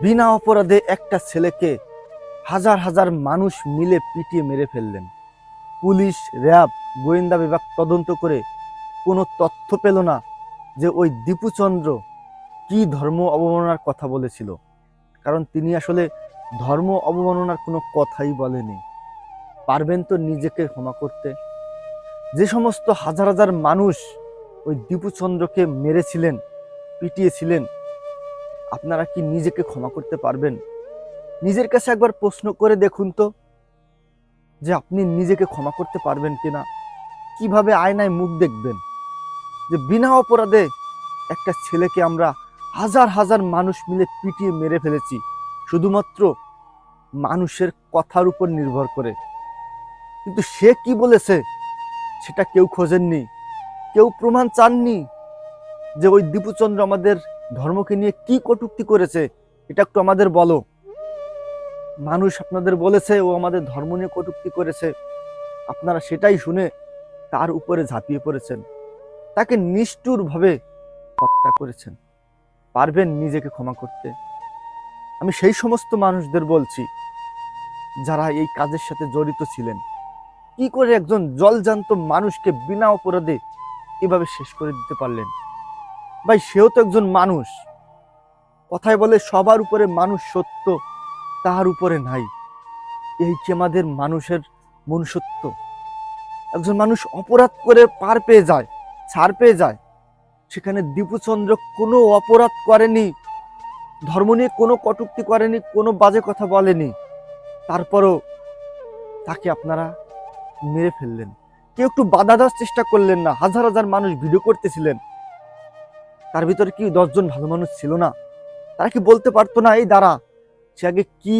বিনা অপরাধে একটা ছেলেকে হাজার হাজার মানুষ মিলে পিটিয়ে মেরে ফেললেন। পুলিশ, র্যাব, গোয়েন্দা বিভাগ তদন্ত করে কোনো তথ্য পেল না যে ওই দীপুচন্দ্র কি ধর্ম অবমাননার কথা বলেছিল। কারণ তিনি আসলে ধর্ম অবমাননার কোনো কথাই বলেনি। পারবেন তো নিজেকে ক্ষমা করতে? যে সমস্ত হাজার হাজার মানুষ ওই দীপুচন্দ্রকে মেরেছিলেন, পিটিয়েছিলেন, আপনারা কি নিজেকে ক্ষমা করতে পারবেন? নিজের কাছে একবার প্রশ্ন করে দেখুন তো যে আপনি নিজেকে ক্ষমা করতে পারবেন কিনা। কিভাবে আয়নায় মুখ দেখবেন যে বিনা অপরাধে একটা ছেলেকে আমরা হাজার হাজার মানুষ মিলে পিটিয়ে মেরে ফেলেছি শুধুমাত্র মানুষের কথার উপর নির্ভর করে। কিন্তু সে কি বলেছে সেটা কেউ খোঁজেননি, কেউ প্রমাণ চাননি যে ওই দীপুচন্দ্র আমাদের ধর্মকে নিয়ে কি কটূক্তি করেছে, এটা একটু আমাদের বলো। মানুষ আপনাদের বলেছে ও আমাদের ধর্ম নিয়ে কটূক্তি করেছে, আপনারা সেটাই শুনে তার উপরে ঝাঁপিয়ে পড়েছেন, তাকে নিষ্ঠুরভাবে হত্যা করেছেন। পারবেন নিজেকে ক্ষমা করতে? আমি সেই সমস্ত মানুষদের বলছি যারা এই কাজের সাথে জড়িত ছিলেন। কি করে একজন জলজান্ত মানুষকে বিনা অপরাধে এভাবে শেষ করে দিতে পারলেন? ভাই, সেও তো একজন মানুষ। কথায় বলে সবার উপরে মানুষ সত্য, তাহার উপরে নাই। এই কি আমাদের মানুষের মনুষ্যত্ব? একজন মানুষ অপরাধ করে পার পেয়ে যায়, ছাড় পেয়ে যায়, সেখানে দীপুচন্দ্র কোনো অপরাধ করেনি, ধর্ম নিয়ে কোনো কটূক্তি করেনি, কোনো বাজে কথা বলেনি, তারপরও তাকে আপনারা মেরে ফেললেন। কেউ একটু বাধা দেওয়ার চেষ্টা করলেন না? হাজার হাজার মানুষ ভিডিও করতেছিলেন, তার ভিতরে কি 10 জন ভালো মানুষ ছিল না? তারা কি বলতে পারতো না এই দাঁড়া, সে আগে কি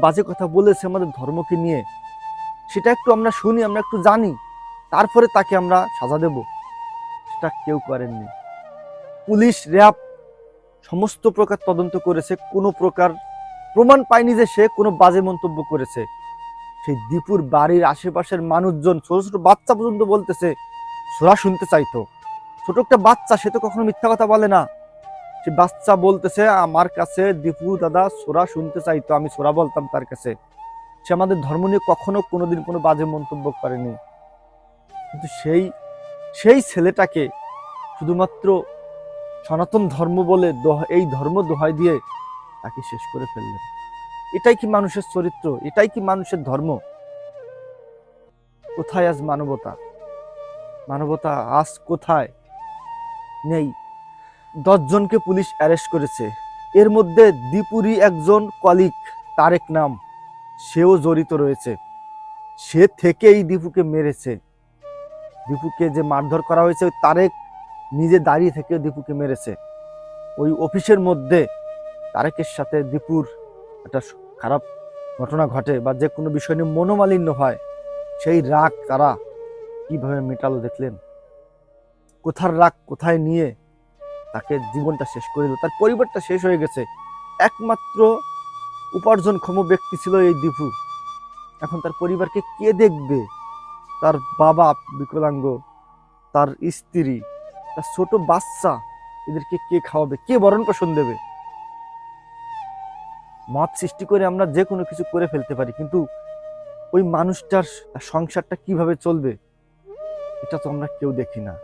বাজে কথা বলেছে আমাদের ধর্মকে নিয়ে, সেটা একটু আমরা শুনি, আমরা একটু জানি, তারপরে তাকে আমরা সাজা দেব? সেটা কেউ করেননি। পুলিশ, র্যাব সমস্ত প্রকার তদন্ত করেছে, কোনো প্রকার প্রমাণ পায়নি যে সে কোনো বাজে মন্তব্য করেছে। সেই দীপুর বাড়ির আশেপাশের মানুষজন, ছোট ছোট বাচ্চা পর্যন্ত বলতেছে সোরা শুনতে চাইতো। ছোট একটা বাচ্চা, সে তো কখনো মিথ্যা কথা বলে না। সে বাচ্চা বলতেছে আমার কাছে দীপু দাদা সোরা শুনতে চাইতো, আমি সোরা বলতাম তার কাছে। সে আমাদের ধর্ম নিয়ে কখনো কোনোদিন কোনো বাজে মন্তব্য করেনি। কিন্তু সেই সেই ছেলেটাকে শুধুমাত্র সনাতন ধর্ম বলে এই ধর্ম দোহাই দিয়ে তাকে শেষ করে ফেললেন। এটাই কি মানুষের চরিত্র? এটাই কি মানুষের ধর্ম? কোথায় আজ মানবতা? মানবতা আজ কোথায়? নেই। 10 জনকে পুলিশ অ্যারেস্ট করেছে, এর মধ্যে দীপুরই একজন কলিগ, তারেক নাম, সেও জড়িত রয়েছে। সে থেকেই দীপুকে মেরেছে। দীপুকে যে মারধর করা হয়েছে, তারেক নিজে দাঁড়িয়ে থেকে দীপুকে মেরেছে। ওই অফিসের মধ্যে তারেকের সাথে দীপুর একটা খারাপ ঘটনা ঘটে বা যে কোনো বিষয় নিয়ে মনোমালিন্য হয়, সেই রাগ তারা কিভাবে মেটালো দেখলেন? কোথার রাগ কোথায় নিয়ে তাকে জীবনটা শেষ করে দিল, তার পরিবারটা শেষ হয়ে গেছে। একমাত্র উপার্জনক্ষম ব্যক্তি ছিল এই দীপু। এখন তার পরিবারকে কে দেখবে? তার বাবা বিকলাঙ্গ, তার স্ত্রী, তার ছোট বাচ্চা, এদেরকে কে খাওয়াবে, কে ভরণ পোষণ দেবে? মত সৃষ্টি করে আমরা যে কোনো কিছু করে ফেলতে পারি, কিন্তু ওই মানুষটার সংসারটা কিভাবে চলবে এটা তো আমরা কেউ দেখি না।